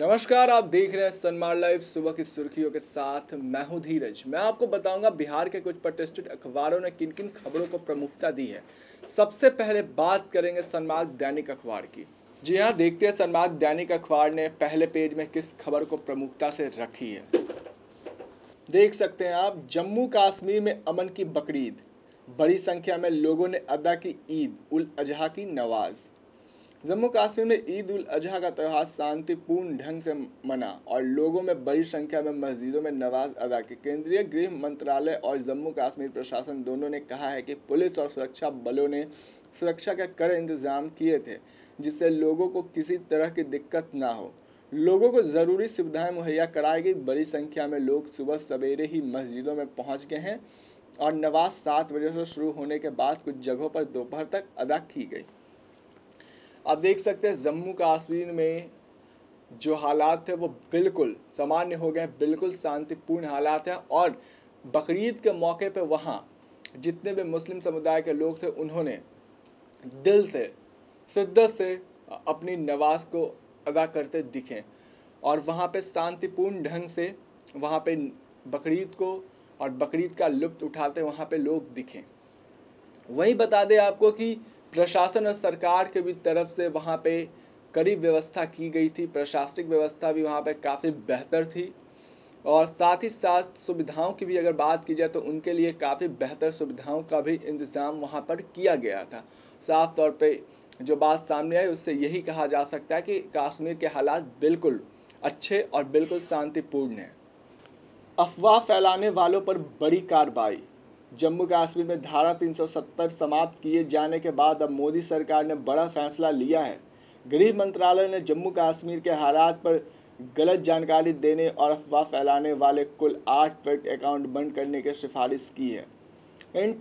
नमस्कार, आप देख रहे हैं सनमार लाइव सुबह की सुर्खियों के साथ। मैं हूं धीरज। मैं आपको बताऊंगा बिहार के कुछ प्रतिष्ठित अखबारों ने किन किन खबरों को प्रमुखता दी है। सबसे पहले बात करेंगे सन्मार्ग दैनिक अखबार की। जी हां, देखते हैं सन्मार्ग दैनिक अखबार ने पहले पेज में किस खबर को प्रमुखता से रखी है। देख सकते हैं आप, जम्मू कश्मीर में अमन की बकरीद, बड़ी संख्या में लोगों ने अदा की ईद उल अजहा की नमाज। जम्मू कश्मीर में ईद उल अजहा का त्यौहार शांतिपूर्ण ढंग से मना और लोगों में बड़ी संख्या में मस्जिदों में नमाज अदा की। केंद्रीय गृह मंत्रालय और जम्मू कश्मीर प्रशासन दोनों ने कहा है कि पुलिस और सुरक्षा बलों ने सुरक्षा के कड़े इंतजाम किए थे, जिससे लोगों को किसी तरह की दिक्कत ना हो। लोगों को ज़रूरी सुविधाएं मुहैया कराई गई। बड़ी संख्या में लोग सुबह सवेरे ही मस्जिदों में पहुंच गए हैं और नमाज 7 बजे से शुरू होने के बाद कुछ जगहों पर दोपहर तक अदा की गई। आप देख सकते हैं जम्मू कश्मीर में जो हालात थे वो बिल्कुल सामान्य हो गए, बिल्कुल शांतिपूर्ण हालात हैं। और बकरीद के मौके पे वहाँ जितने भी मुस्लिम समुदाय के लोग थे उन्होंने दिल से, शिद्दत से अपनी नमाज को अदा करते दिखे और वहाँ पे शांतिपूर्ण ढंग से वहाँ पे बकरीद को और बकरीद का लुत्फ़ उठाते वहाँ पे लोग दिखें। वहीं बता दें आपको कि प्रशासन और सरकार के भी तरफ से वहाँ पे कड़ी व्यवस्था की गई थी। प्रशासनिक व्यवस्था भी वहाँ पे काफ़ी बेहतर थी और साथ ही साथ सुविधाओं की भी अगर बात की जाए तो उनके लिए काफ़ी बेहतर सुविधाओं का भी इंतज़ाम वहाँ पर किया गया था। साफ तौर पे जो बात सामने आई उससे यही कहा जा सकता है कि कश्मीर के हालात बिल्कुल अच्छे और बिल्कुल शांतिपूर्ण हैं। अफवाह फैलाने वालों पर बड़ी कार्रवाई। जम्मू कश्मीर में धारा 370 समाप्त किए जाने के बाद अब मोदी सरकार ने बड़ा फैसला लिया है। गृह मंत्रालय ने जम्मू कश्मीर के हालात पर गलत जानकारी देने और अफवाह फैलाने वाले कुल 8 ट्विटर अकाउंट बंद करने की सिफारिश की है। इन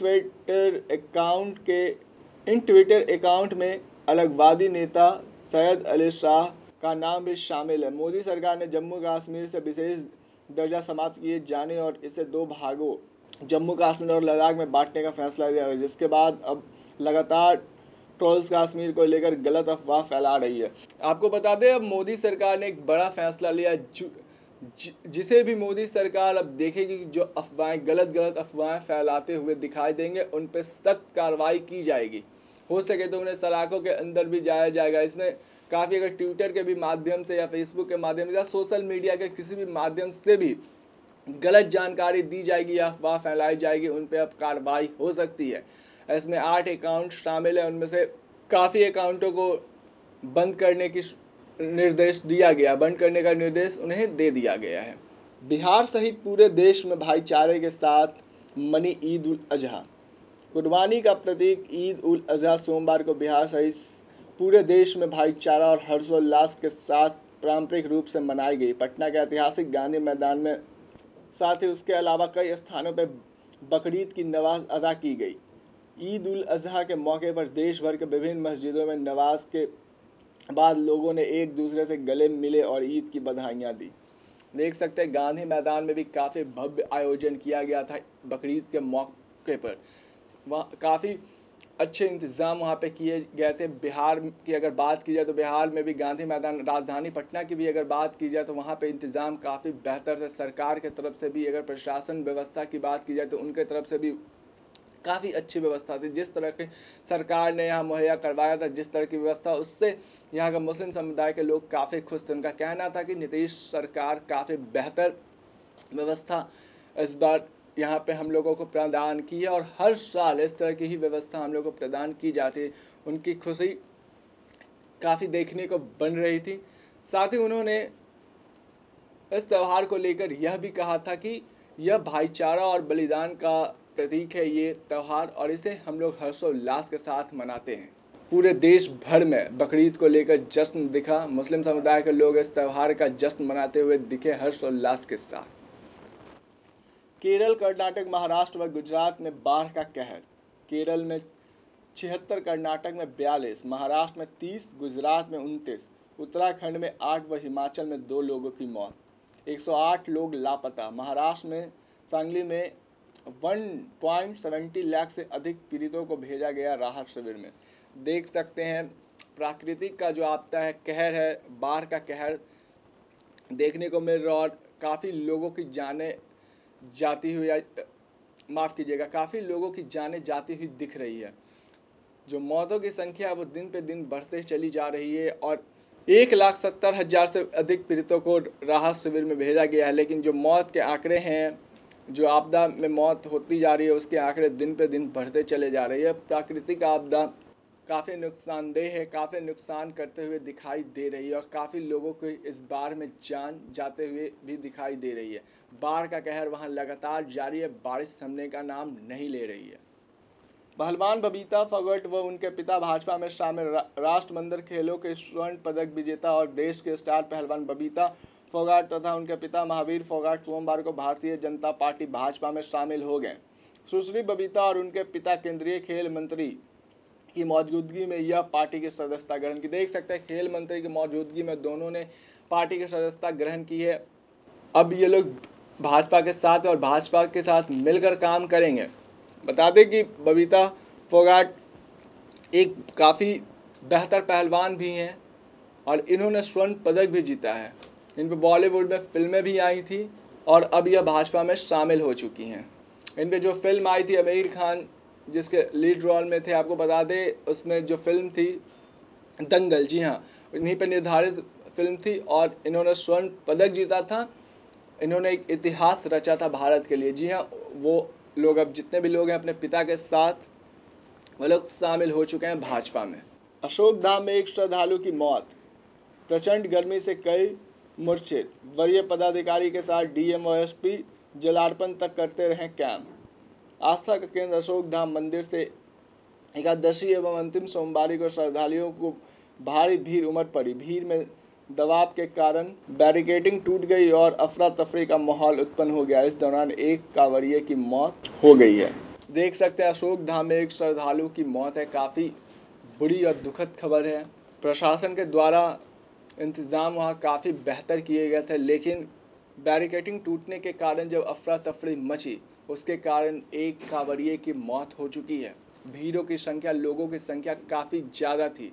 ट्विटर अकाउंट में अलगवादी नेता सैयद अली शाह का नाम भी शामिल है। मोदी सरकार ने जम्मू कश्मीर से विशेष दर्जा समाप्त किए जाने और इसे 2 भागों जम्मू कश्मीर और लद्दाख में बांटने का फैसला लिया है, जिसके बाद अब लगातार ट्रोल्स कश्मीर को लेकर गलत अफवाह फैला रही है। आपको बता दें, अब मोदी सरकार ने एक बड़ा फैसला लिया जिसे भी मोदी सरकार अब देखेगी कि जो अफवाहें गलत अफवाहें फैलाते हुए दिखाई देंगे उन पर सख्त कार्रवाई की जाएगी। हो सके तो उन्हें सलाखों के अंदर भी जाया जाएगा। इसमें काफ़ी अगर ट्विटर के भी माध्यम से या फेसबुक के माध्यम से या सोशल मीडिया के किसी भी माध्यम से भी गलत जानकारी दी जाएगी या अफवाह फैलाई जाएगी, उन पर अब कार्रवाई हो सकती है। इसमें 8 अकाउंट शामिल है, उनमें से काफ़ी अकाउंटों को बंद करने की निर्देश दिया गया, बंद करने का निर्देश उन्हें दे दिया गया है। बिहार सहित पूरे देश में भाईचारे के साथ मनी ईद उल अजहा। कुर्बानी का प्रतीक ईद उल अजहा सोमवार को बिहार सहित पूरे देश में भाईचारा और हर्षोल्लास के साथ पारंपरिक रूप से मनाई गई। पटना के ऐतिहासिक गांधी मैदान में साथ ही उसके अलावा कई स्थानों पर बकरीद की नमाज अदा की गई। ईद उल अजहा के मौके पर देश भर के विभिन्न मस्जिदों में नमाज के बाद लोगों ने एक दूसरे से गले मिले और ईद की बधाइयाँ दी। देख सकते हैं गांधी मैदान में भी काफ़ी भव्य आयोजन किया गया था बकरीद के मौके पर। वहाँ काफ़ी अच्छे इंतज़ाम वहाँ पे किए गए थे। बिहार की अगर बात की जाए तो बिहार में भी गांधी मैदान, राजधानी पटना की भी अगर बात की जाए तो वहाँ पे इंतज़ाम काफ़ी बेहतर थे। सरकार के तरफ से भी अगर प्रशासन व्यवस्था की बात की जाए तो उनके तरफ से भी काफ़ी अच्छी व्यवस्था थी। जिस तरह की सरकार ने यहाँ मुहैया करवाया था, जिस तरह की व्यवस्था, उससे यहाँ का मुस्लिम समुदाय के लोग काफ़ी खुश थे। उनका कहना था कि नीतीश सरकार काफ़ी बेहतर व्यवस्था इस बार यहाँ पे हम लोगों को प्रदान की है और हर साल इस तरह की ही व्यवस्था हम लोगों को प्रदान की जाती है। उनकी खुशी काफ़ी देखने को बन रही थी। साथ ही उन्होंने इस त्यौहार को लेकर यह भी कहा था कि यह भाईचारा और बलिदान का प्रतीक है ये त्यौहार, और इसे हम लोग हर्षोल्लास के साथ मनाते हैं। पूरे देश भर में बकरीद को लेकर जश्न दिखा। मुस्लिम समुदाय के लोग इस त्यौहार का जश्न मनाते हुए दिखे हर्षोल्लास के साथ। केरल, कर्नाटक, महाराष्ट्र व गुजरात में बाढ़ का कहर। केरल में 76, कर्नाटक में 42, महाराष्ट्र में 30, गुजरात में 29, उत्तराखंड में 8 व हिमाचल में 2 लोगों की मौत। 108 लोग लापता। महाराष्ट्र में सांगली में 1.70 लाख से अधिक पीड़ितों को भेजा गया राहत शिविर में। देख सकते हैं प्राकृतिक का जो आपदा है, कहर है, बाढ़ का कहर देखने को मिल रहा और काफ़ी लोगों की जानें जाती हुई काफ़ी लोगों की जानें जाती हुई दिख रही है। जो मौतों की संख्या है वो दिन पे दिन बढ़ते चली जा रही है और 1,70,000 से अधिक पीड़ितों को राहत शिविर में भेजा गया है, लेकिन जो मौत के आंकड़े हैं, जो आपदा में मौत होती जा रही है, उसके आंकड़े दिन पे दिन बढ़ते चले जा रही है। प्राकृतिक आपदा काफ़ी नुकसानदेह है, काफ़ी नुकसान करते हुए दिखाई दे रही है और काफ़ी लोगों को इस बाढ़ में जान जाते हुए भी दिखाई दे रही है। बाढ़ का कहर वहाँ लगातार जारी है, बारिश थमने का नाम नहीं ले रही है। पहलवान बबीता फोगाट व उनके पिता भाजपा में शामिल राष्ट्रमंडल खेलों के स्वर्ण पदक विजेता और देश के स्टार पहलवान बबीता फोगाट तथा उनके पिता महावीर फोगाट सोमवार को भारतीय जनता पार्टी भाजपा में शामिल हो गए। सुश्री बबीता और उनके पिता केंद्रीय खेल मंत्री की मौजूदगी में यह पार्टी की सदस्यता ग्रहण की। देख सकते हैं खेल मंत्री की मौजूदगी में दोनों ने पार्टी की सदस्यता ग्रहण की है। अब ये लोग भाजपा के साथ और भाजपा के साथ मिलकर काम करेंगे। बता दें कि बबीता फोगाट एक काफ़ी बेहतर पहलवान भी हैं और इन्होंने स्वर्ण पदक भी जीता है। इन पर बॉलीवुड में फिल्में भी आई थी और अब यह भाजपा में शामिल हो चुकी हैं। इन पर जो फिल्म आई थी आमिर खान जिसके लीड रोल में थे, आपको बता दें उसमें जो फिल्म थी दंगल, जी हाँ, इन्हीं पर निर्धारित फिल्म थी और इन्होंने स्वर्ण पदक जीता था। इन्होंने एक इतिहास रचा था भारत के लिए। जी हाँ, वो लोग अब जितने भी लोग हैं अपने पिता के साथ वो लोग शामिल हो चुके हैं भाजपा में। अशोक धाम में एक श्रद्धालु की मौत, प्रचंड गर्मी से कई मूर्छित, वरीय पदाधिकारी के साथ डीएम और एसपी जलार्पण तक करते रहे कैंप। आस्था का केंद्र अशोक धाम मंदिर से एकादशी एवं अंतिम सोमवारी को श्रद्धालुओं को भारी भीड़ उमड़ पड़ी। भीड़ में दबाव के कारण बैरिकेडिंग टूट गई और अफरा तफरी का माहौल उत्पन्न हो गया। इस दौरान एक कांवड़िए की मौत हो गई है। देख सकते हैं अशोक धाम में एक श्रद्धालु की मौत है। काफ़ी बुरी और दुखद खबर है। प्रशासन के द्वारा इंतज़ाम वहाँ काफ़ी बेहतर किए गए थे, लेकिन बैरिकेडिंग टूटने के कारण जब अफरा तफरी मची उसके कारण एक कांवड़िए की मौत हो चुकी है। भीड़ों की संख्या, लोगों की संख्या काफ़ी ज़्यादा थी,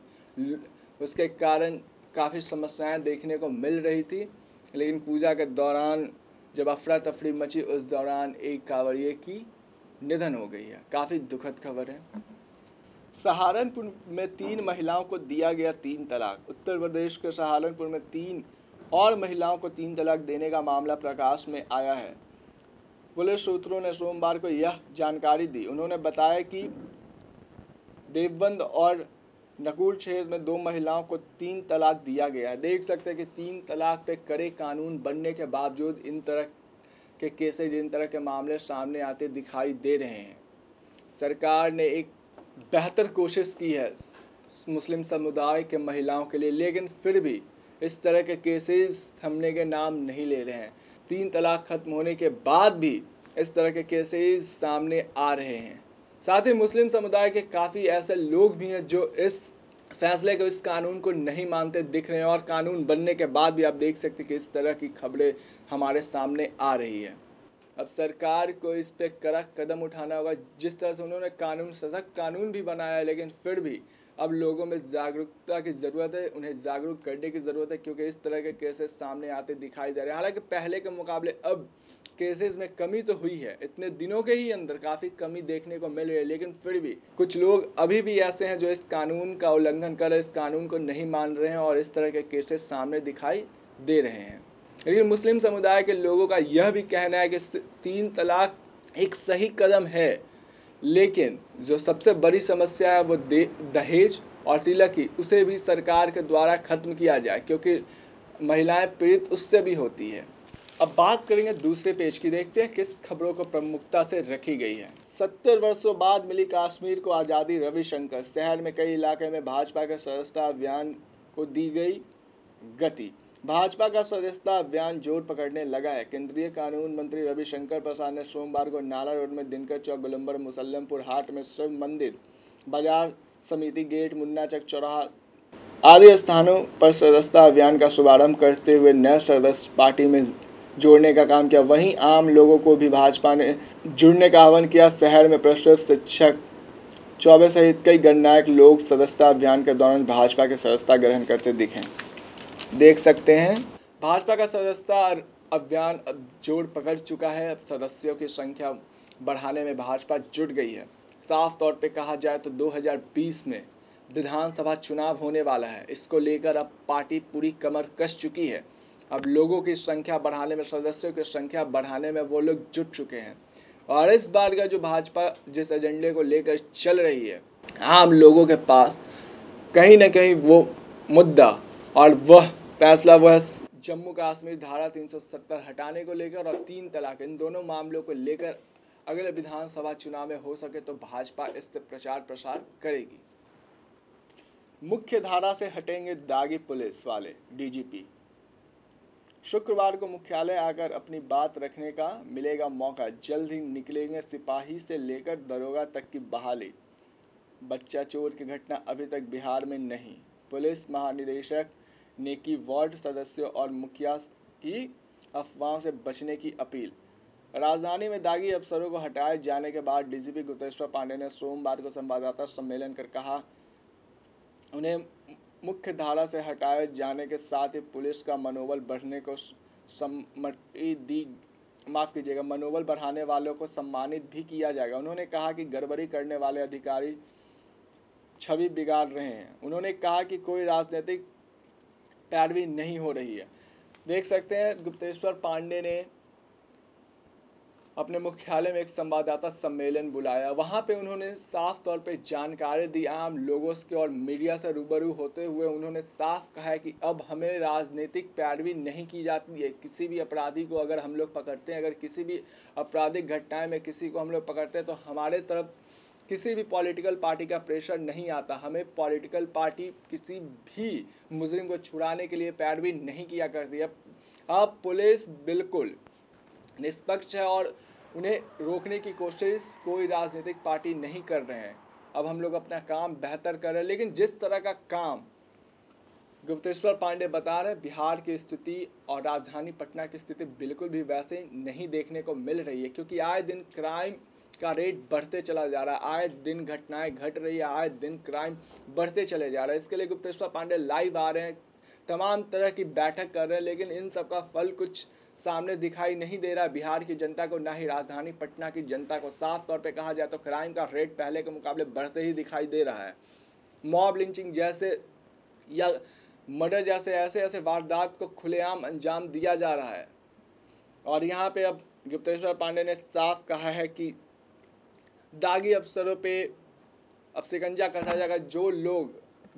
उसके कारण काफ़ी समस्याएं देखने को मिल रही थी। लेकिन पूजा के दौरान जब अफरा तफरी मची उस दौरान एक कांवड़िए की निधन हो गई है। काफ़ी दुखद खबर है। सहारनपुर में 3 महिलाओं को दिया गया 3 तलाक। उत्तर प्रदेश के सहारनपुर में 3 और महिलाओं को 3 तलाक देने का मामला प्रकाश में आया है। पुलिस सूत्रों ने सोमवार को यह जानकारी दी। उन्होंने बताया कि देवबंद और नकुल क्षेत्र में 2 महिलाओं को 3 तलाक दिया गया है। देख सकते हैं कि 3 तलाक पे कड़े कानून बनने के बावजूद इन तरह के केसेज, इन तरह के मामले सामने आते दिखाई दे रहे हैं। सरकार ने एक बेहतर कोशिश की है मुस्लिम समुदाय के महिलाओं के लिए, लेकिन फिर भी इस तरह के केसेस थमने के नाम नहीं ले रहे हैं। 3 तलाक खत्म होने के बाद भी इस तरह के केसेस सामने आ रहे हैं। साथ ही मुस्लिम समुदाय के काफ़ी ऐसे लोग भी हैं जो इस फैसले को, इस कानून को नहीं मानते दिख रहे हैं और कानून बनने के बाद भी आप देख सकते हैं कि इस तरह की खबरें हमारे सामने आ रही है। अब सरकार को इस पर कड़ा कदम उठाना होगा। जिस तरह से उन्होंने कानून, सशक्त कानून भी बनाया है, लेकिन फिर भी अब लोगों में जागरूकता की ज़रूरत है, उन्हें जागरूक करने की ज़रूरत है, क्योंकि इस तरह के केसेस सामने आते दिखाई दे रहे हैं। हालांकि पहले के मुकाबले अब केसेस में कमी तो हुई है, इतने दिनों के ही अंदर काफ़ी कमी देखने को मिल रही है, लेकिन फिर भी कुछ लोग अभी भी ऐसे हैं जो इस कानून का उल्लंघन कर रहे हैं, इस कानून को नहीं मान रहे हैं और इस तरह के केसेस सामने दिखाई दे रहे हैं। लेकिन मुस्लिम समुदाय के लोगों का यह भी कहना है कि 3 तलाक एक सही कदम है, लेकिन जो सबसे बड़ी समस्या है वो दहेज और तिलक की, उसे भी सरकार के द्वारा ख़त्म किया जाए, क्योंकि महिलाएं पीड़ित उससे भी होती है। अब बात करेंगे दूसरे पेज की। देखते हैं किस खबरों को प्रमुखता से रखी गई है। 70 वर्षों बाद मिली कश्मीर को आज़ादी, रविशंकर। शहर में कई इलाके में भाजपा के सदस्यता अभियान को दी गई गति। भाजपा का सदस्यता अभियान जोर पकड़ने लगा है। केंद्रीय कानून मंत्री रविशंकर प्रसाद ने सोमवार को नाला रोड में दिनकर चौक, गोलंबर, मुसल्लमपुर हाट में शिव मंदिर, बाजार समिति गेट, मुन्ना चक चौराहा आदि स्थानों पर सदस्यता अभियान का शुभारंभ करते हुए नए सदस्य पार्टी में जोड़ने का काम किया। वहीं आम लोगों को भी भाजपा ने जुड़ने का आह्वान किया। शहर में प्रसिद्ध शिक्षक चौबे सहित कई गणमान्य लोग सदस्यता अभियान के दौरान भाजपा के सदस्यता ग्रहण करते दिखे। देख सकते हैं भाजपा का सदस्यता अभियान अब जोर पकड़ चुका है। अब सदस्यों की संख्या बढ़ाने में भाजपा जुट गई है। साफ तौर पे कहा जाए तो 2020 में विधानसभा चुनाव होने वाला है। इसको लेकर अब पार्टी पूरी कमर कस चुकी है। अब लोगों की संख्या बढ़ाने में, सदस्यों की संख्या बढ़ाने में वो लोग जुट चुके हैं। और इस बार का जो भाजपा जिस एजेंडे को लेकर चल रही है, आम लोगों के पास कहीं ना कहीं वो मुद्दा और वह फैसला वह जम्मू कश्मीर धारा 370 हटाने को लेकर और 3 तलाक, इन दोनों मामलों को लेकर अगले विधानसभा चुनाव में हो सके तो भाजपा इस पर प्रचार प्रसार करेगी। मुख्य धारा से हटेंगे दागी पुलिस वाले डीजीपी। शुक्रवार को मुख्यालय आकर अपनी बात रखने का मिलेगा मौका। जल्द ही निकलेंगे सिपाही से लेकर दरोगा तक की बहाली। बच्चा चोर की घटना अभी तक बिहार में नहीं। पुलिस महानिदेशक ने की वार्ड सदस्यों और मुखिया की अफवाहों से बचने की अपील। राजधानी में दागी अफसरों को हटाए जाने के बाद डीजीपी गुप्तेश्वर पांडे ने सोमवार को संवाददाता सम्मेलन कर कहा, उन्हें मुख्य धारा से हटाए जाने के साथ ही पुलिस का मनोबल बढ़ने को सम्मति दी। माफ़ कीजिएगा, मनोबल बढ़ाने वालों को सम्मानित भी किया जाएगा। उन्होंने कहा कि गड़बड़ी करने वाले अधिकारी छवि बिगाड़ रहे हैं। उन्होंने कहा कि कोई राजनीतिक पैरवी नहीं हो रही है। देख सकते हैं गुप्तेश्वर पांडे ने अपने मुख्यालय में एक संवाददाता सम्मेलन बुलाया। वहां पे उन्होंने साफ तौर पे जानकारी दी आम लोगों के, और मीडिया से रूबरू होते हुए उन्होंने साफ कहा है कि अब हमें राजनीतिक पैरवी नहीं की जाती है। किसी भी अपराधी को अगर हम लोग पकड़ते हैं, अगर किसी भी आपराधिक घटनाएं में किसी को हम लोग पकड़ते हैं, तो हमारे तरफ किसी भी पॉलिटिकल पार्टी का प्रेशर नहीं आता। हमें पॉलिटिकल पार्टी किसी भी मुजरिम को छुड़ाने के लिए पैरवी नहीं किया करती है। अब पुलिस बिल्कुल निष्पक्ष है और उन्हें रोकने की कोशिश कोई राजनीतिक पार्टी नहीं कर रहे हैं। अब हम लोग अपना काम बेहतर कर रहे हैं। लेकिन जिस तरह का काम गुप्तेश्वर पांडे बता रहे, बिहार की स्थिति और राजधानी पटना की स्थिति बिल्कुल भी वैसे नहीं देखने को मिल रही है, क्योंकि आए दिन क्राइम का रेट बढ़ते चला जा रहा है। आए दिन घटनाएं घट रही है, आए दिन क्राइम बढ़ते चले जा रहा है। इसके लिए गुप्तेश्वर पांडे लाइव आ रहे हैं, तमाम तरह की बैठक कर रहे हैं, लेकिन इन सब का फल कुछ सामने दिखाई नहीं दे रहा बिहार की जनता को, ना ही राजधानी पटना की जनता को। साफ तौर पे कहा जाए तो क्राइम का रेट पहले के मुकाबले बढ़ते ही दिखाई दे रहा है। मॉब लिंचिंग जैसे या मर्डर जैसे ऐसे ऐसे वारदात को खुलेआम अंजाम दिया जा रहा है। और यहाँ पे अब गुप्तेश्वर पांडे ने साफ कहा है कि दागी अफसरों पे अब शिकंजा कसा जाएगा।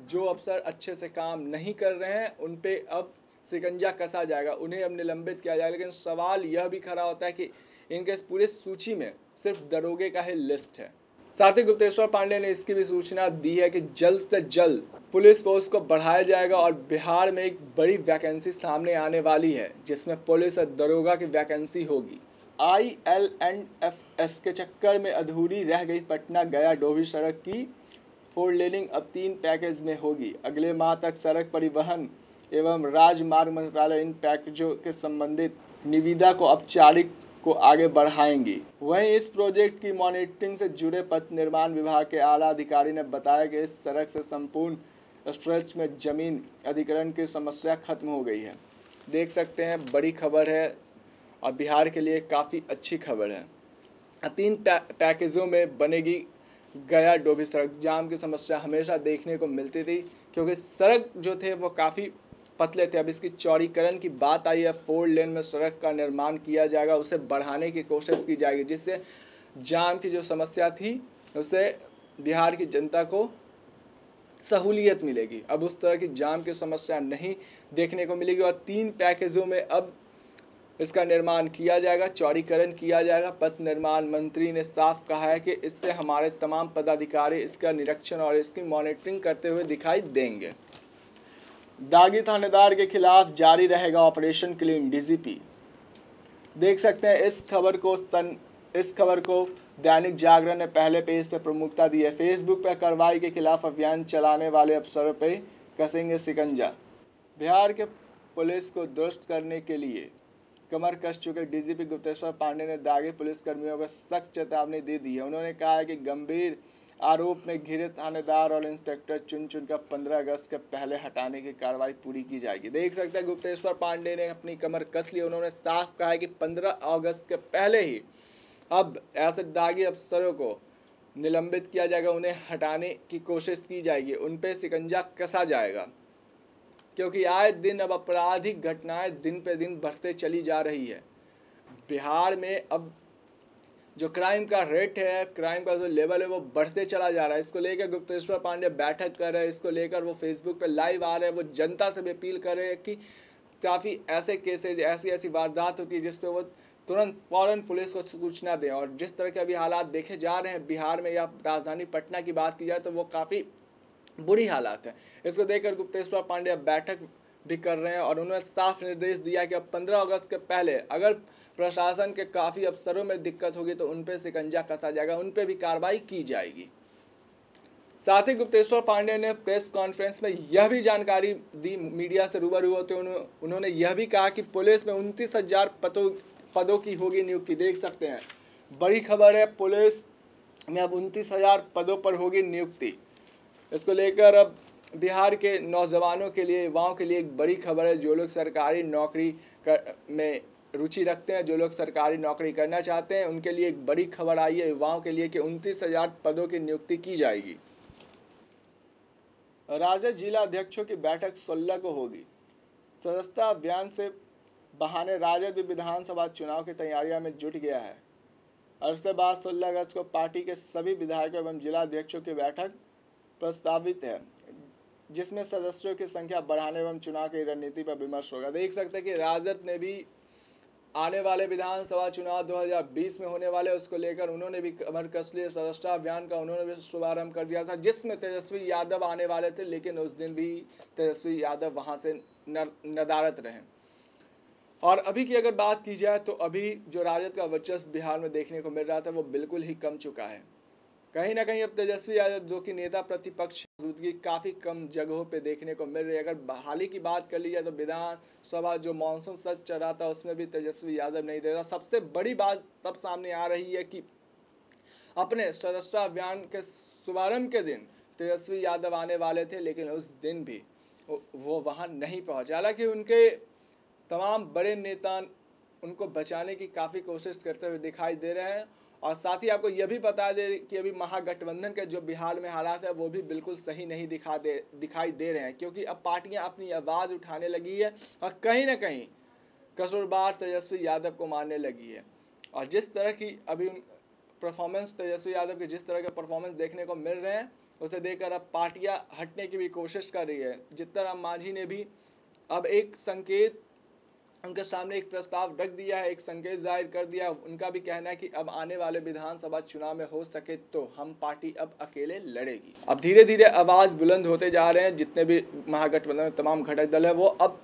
जो अफसर अच्छे से काम नहीं कर रहे हैं उन पे अब शिकंजा कसा जाएगा, उन्हें अब निलंबित किया जाएगा। लेकिन सवाल यह भी खड़ा होता है कि इनके पूरे सूची में सिर्फ दरोगे का ही लिस्ट है। साथ ही गुप्तेश्वर पांडे ने इसकी भी सूचना दी है कि जल्द से जल्द पुलिस फोर्स को बढ़ाया जाएगा और बिहार में एक बड़ी वैकेंसी सामने आने वाली है, जिसमें पुलिस और दरोगा की वैकेंसी होगी। IL&FS के चक्कर में अधूरी रह गई पटना गया डोभी सड़क की 4 लेनिंग अब 3 पैकेज में होगी। अगले माह तक सड़क परिवहन एवं राजमार्ग मंत्रालय इन पैकेजों के संबंधित निविदा को औपचारिक को आगे बढ़ाएंगी। वहीं इस प्रोजेक्ट की मॉनिटरिंग से जुड़े पथ निर्माण विभाग के आला अधिकारी ने बताया कि इस सड़क से संपूर्ण स्ट्रेच में जमीन अधिग्रहण की समस्या खत्म हो गई है। देख सकते हैं, बड़ी खबर है और बिहार के लिए काफ़ी अच्छी खबर है। 3 पैकेजों में बनेगी गया डोभी सड़क। जाम की समस्या हमेशा देखने को मिलती थी, क्योंकि सड़क जो थे वो काफ़ी पतले थे। अब इसकी चौड़ीकरण की बात आई है, 4 लेन में सड़क का निर्माण किया जाएगा, उसे बढ़ाने की कोशिश की जाएगी, जिससे जाम की जो समस्या थी उससे बिहार की जनता को सहूलियत मिलेगी। अब उस तरह की जाम की समस्या नहीं देखने को मिलेगी और 3 पैकेजों में अब इसका निर्माण किया जाएगा, चौड़ीकरण किया जाएगा। पथ निर्माण मंत्री ने साफ कहा है कि इससे हमारे तमाम पदाधिकारी इसका निरीक्षण और इसकी मॉनिटरिंग करते हुए दिखाई देंगे। दागी थानेदार के खिलाफ जारी रहेगा ऑपरेशन क्लीन, डीजीपी। देख सकते हैं इस खबर को दैनिक जागरण ने पहले पेज पर प्रमुखता दी है। फेसबुक पर कार्रवाई के खिलाफ अभियान चलाने वाले अफसरों पर कसेंगे शिकंजा। बिहार के पुलिस को दुरुस्त करने के लिए कमर कस चुके डीजीपी गुप्तेश्वर पांडे ने दागी पुलिसकर्मियों को सख्त चेतावनी दे दी है। उन्होंने कहा है कि गंभीर आरोप में घिरे थानेदार और इंस्पेक्टर चुन चुनकर 15 अगस्त के पहले हटाने की कार्रवाई पूरी की जाएगी। देख सकते हैं गुप्तेश्वर पांडे ने अपनी कमर कस ली। उन्होंने साफ कहा है कि 15 अगस्त के पहले ही अब ऐसे दागी अफसरों को निलंबित किया जाएगा, उन्हें हटाने की कोशिश की जाएगी, उन पर शिकंजा कसा जाएगा, क्योंकि आए दिन अब आपराधिक घटनाएं दिन पे दिन बढ़ते चली जा रही है। बिहार में अब जो क्राइम का रेट है, क्राइम का जो लेवल है वो बढ़ते चला जा रहा है। इसको लेकर गुप्तेश्वर पांडे बैठक कर रहे हैं, इसको लेकर वो फेसबुक पे लाइव आ रहे हैं, वो जनता से भी अपील कर रहे हैं कि काफ़ी ऐसे केसेज, ऐसी वारदात होती है जिस पे वो तुरंत फ़ौरन पुलिस को सूचना दें। और जिस तरह के अभी हालात देखे जा रहे हैं बिहार में या राजधानी पटना की बात की जाए तो वो काफ़ी बुरी हालात है। इसको देखकर गुप्तेश्वर पांडे बैठक भी कर रहे हैं और उन्होंने साफ निर्देश दिया कि अब 15 अगस्त के पहले अगर प्रशासन के काफ़ी अफसरों में दिक्कत होगी तो उन पर शिकंजा कसा जाएगा, उन पर भी कार्रवाई की जाएगी। साथ ही गुप्तेश्वर पांडे ने प्रेस कॉन्फ्रेंस में यह भी जानकारी दी, मीडिया से रूबरू होते उन्होंने यह भी कहा कि पुलिस में 29,000 पदों की होगी नियुक्ति। देख सकते हैं, बड़ी खबर है, पुलिस में अब 29,000 पदों पर होगी नियुक्ति। इसको लेकर अब बिहार के नौजवानों के लिए, युवाओं के लिए एक बड़ी खबर है। जो लोग सरकारी नौकरी में रुचि रखते हैं, जो लोग सरकारी नौकरी करना चाहते हैं, उनके लिए एक बड़ी खबर आई है युवाओं के लिए कि 29,000 पदों की नियुक्ति की जाएगी। राजद जिला अध्यक्षों की बैठक 16 को होगी। सदस्यता अभियान से बहाने राजद भी विधानसभा चुनाव की तैयारियों में जुट गया है। और इसके बाद 16 अगस्त को पार्टी के सभी विधायकों एवं जिला अध्यक्षों की बैठक प्रस्तावित है, जिसमें सदस्यों की संख्या बढ़ाने एवं चुनाव की रणनीति पर विमर्श होगा। देख सकते हैं कि राजद ने भी आने वाले विधानसभा चुनाव 2020 में होने वाले, उसको लेकर उन्होंने भी कमर कस ली। सदस्यता अभियान का उन्होंने भी शुभारंभ कर दिया था, जिसमें तेजस्वी यादव आने वाले थे, लेकिन उस दिन भी तेजस्वी यादव वहां से नदारत रहे। और अभी की अगर बात की जाए तो अभी जो राजद का वर्चस्व बिहार में देखने को मिल रहा था वो बिल्कुल ही कम चुका है। कहीं ना कहीं अब तेजस्वी यादव, जो कि नेता प्रतिपक्ष, मौजूदगी काफ़ी कम जगहों पे देखने को मिल रही है। अगर हाल ही की बात कर ली जाए तो विधानसभा जो मानसून सत्र चल रहा था उसमें भी तेजस्वी यादव नहीं दे रहा। सबसे बड़ी बात तब सामने आ रही है कि अपने सदस्यता अभियान के शुभारंभ के दिन तेजस्वी यादव आने वाले थे, लेकिन उस दिन भी वो वहाँ नहीं पहुँचे। हालांकि उनके तमाम बड़े नेता उनको बचाने की काफ़ी कोशिश करते हुए दिखाई दे रहे हैं। और साथ ही आपको यह भी बता दें कि अभी महागठबंधन के जो बिहार में हालात है वो भी बिल्कुल सही नहीं दिखाई दे रहे हैं, क्योंकि अब पार्टियां अपनी आवाज़ उठाने लगी है और कहीं ना कहीं कसूरवार तेजस्वी यादव को मारने लगी है। और जिस तरह की अभी परफॉर्मेंस तेजस्वी यादव के जिस तरह के परफॉर्मेंस देखने को मिल रहे हैं, उसे देखकर अब पार्टियां हटने की भी कोशिश कर रही है। जीतन राम मांझी ने भी अब एक संकेत उनके सामने, एक प्रस्ताव रख दिया है, एक संकेत जाहिर कर दिया है। उनका भी कहना है कि अब आने वाले विधानसभा चुनाव में हो सके तो हम पार्टी अब अकेले लड़ेगी। अब धीरे धीरे आवाज़ बुलंद होते जा रहे हैं। जितने भी महागठबंधन में तमाम घटक दल है वो अब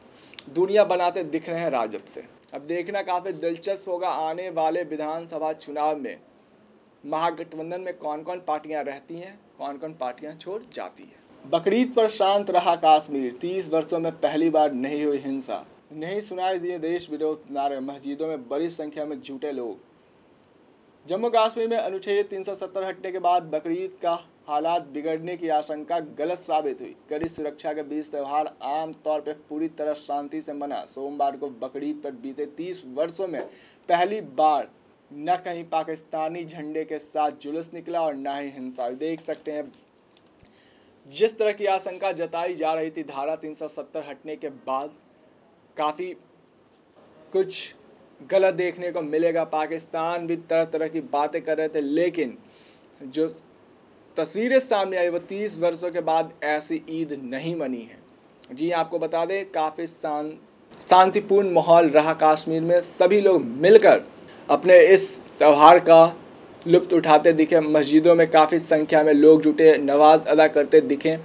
दूरियां बनाते दिख रहे हैं राजद से। अब देखना काफ़ी दिलचस्प होगा आने वाले विधानसभा चुनाव में महागठबंधन में कौन कौन पार्टियाँ रहती हैं, कौन कौन पार्टियाँ छोड़ जाती हैं। बकरीद पर शांत रहा कश्मीर, 30 वर्षों में पहली बार नहीं हुई हिंसा, नहीं सुनाई दिए देश विरोध नारे, मस्जिदों में बड़ी संख्या में जुटे लोग। जम्मू कश्मीर में अनुच्छेद 370 हटने के बाद बकरीद का हालात बिगड़ने की आशंका गलत साबित हुई। कड़ी सुरक्षा के बीच त्यौहार आमतौर पर पूरी तरह शांति से मना। सोमवार को बकरीद पर बीते 30 वर्षों में पहली बार न कहीं पाकिस्तानी झंडे के साथ जुलूस निकला और न ही हिंसा। देख सकते हैं जिस तरह की आशंका जताई जा रही थी धारा 370 हटने के बाद काफ़ी कुछ गलत देखने को मिलेगा। पाकिस्तान भी तरह तरह की बातें कर रहे थे, लेकिन जो तस्वीरें सामने आई वो 30 वर्षों के बाद ऐसी ईद नहीं मनी है। जी आपको बता दें काफ़ी शांतिपूर्ण माहौल रहा कश्मीर में। सभी लोग मिलकर अपने इस त्यौहार का लुत्फ़ उठाते दिखे। मस्जिदों में काफ़ी संख्या में लोग जुटे, नमाज अदा करते दिखे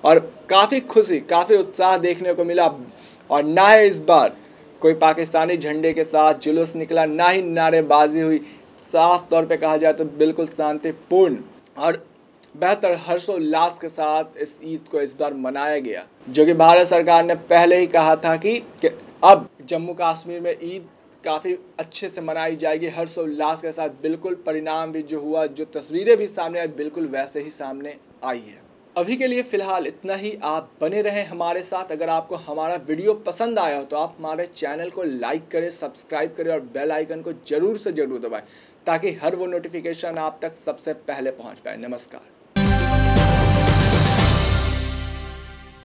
और काफ़ी खुशी, काफ़ी उत्साह देखने को मिला। और ना ही इस बार कोई पाकिस्तानी झंडे के साथ जुलूस निकला, ना ही नारेबाजी हुई। साफ तौर पे कहा जाए तो बिल्कुल शांतिपूर्ण और बेहतर हर्षोल्लास के साथ इस ईद को इस बार मनाया गया, जो कि भारत सरकार ने पहले ही कहा था कि अब जम्मू कश्मीर में ईद काफ़ी अच्छे से मनाई जाएगी, हर्षोल्लास के साथ। बिल्कुल परिणाम भी जो हुआ, जो तस्वीरें भी सामने आई, बिल्कुल वैसे ही सामने आई है। अभी के लिए फ़िलहाल इतना ही। आप बने रहें हमारे साथ। अगर आपको हमारा वीडियो पसंद आया हो तो आप हमारे चैनल को लाइक करें, सब्सक्राइब करें और बेल आइकन को ज़रूर से ज़रूर दबाएं, ताकि हर वो नोटिफिकेशन आप तक सबसे पहले पहुंच पाए। नमस्कार।